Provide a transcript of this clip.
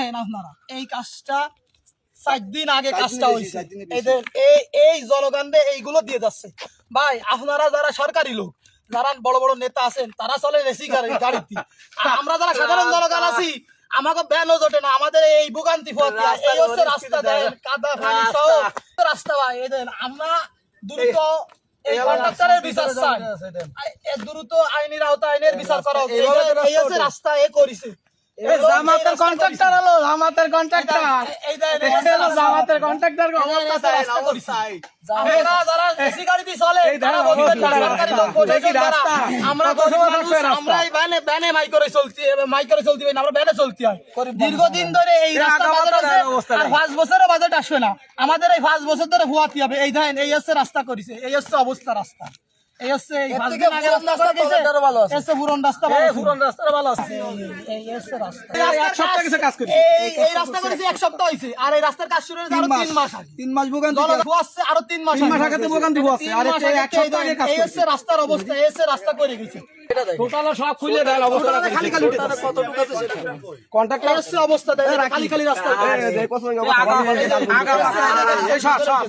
দেখেন আপনারা এই কাজটা 4 দিন আগে কাজটা হয়েছে, এই জনগণে এইগুলো দিয়ে যাচ্ছে। ভাই আপনারা যারা সরকারি লোক, যারা বড় বড় নেতা আছেন, তারা চলে রেসি গাড়িতে, আর আমরা যারা সাধারণ জনগণ আছি আমাকে ব্যানও জোটে না। আমাদের এই ভোগান্তি এই হচ্ছে রাস্তা, দেন কাদা পানি সহ রাস্তা। ভাই এই দেন আমরা দ্রুত এই কন্ট্রাক্টরের বিচার চাই, দ্রুত আইনের আওতায় আইনের বিচার করা হোক। এই হচ্ছে রাস্তা এ করেছে জামাতের কন্ট্রাক্টর, হলো জামাতের কন্ট্রাক্টর, এই দেখেন জামাতের কন্ট্রাক্টর আমরা যারা এসি গাড়িতে চলে তারা বলতে সরকারি লোক বোঝে রাস্তা, আমরা আমরাই ব্যানে মাইক করে চলছি না, আমরা ব্যানে চলতে হয় দীর্ঘদিন ধরে। এই রাস্তা বাজার আছে আর 5 বছরের বাজেট আসবে না, আমাদের এই 5 বছর ধরে ভুয়াতে হবে। এই দেখেন এই হচ্ছে রাস্তা করেছে, এই হচ্ছে অবস্থা রাস্তা, এই হচ্ছে এই 5 দিন আগে রাস্তা করেছে, এসে পুরন রাস্তা ভালো, পুরন রাস্তা ভালো আছে। এই হচ্ছে রাস্তা, এক সপ্তাহ কিছু কাজ করেছে, এই রাস্তা করেছে 1 সপ্তাহ হইছে, আর এই রাস্তার কাজ শুরু হয়েছে আরো 3 মাস আগে। 3 মাস ভোগান্তি আছে, আরো 3 মাস আগে তো ভোগান্তি আছে, আর এটা 1 সপ্তাহ আগে কাজ এই হচ্ছে রাস্তার অবস্থা, এই হচ্ছে রাস্তা করে গেছে টোটাল সব খুলে দেন অবস্থা খালি খালি কতটুকু আছে সেটা কন্ট্রাক্টর হচ্ছে অবস্থা, দেখেন খালি খালি রাস্তা।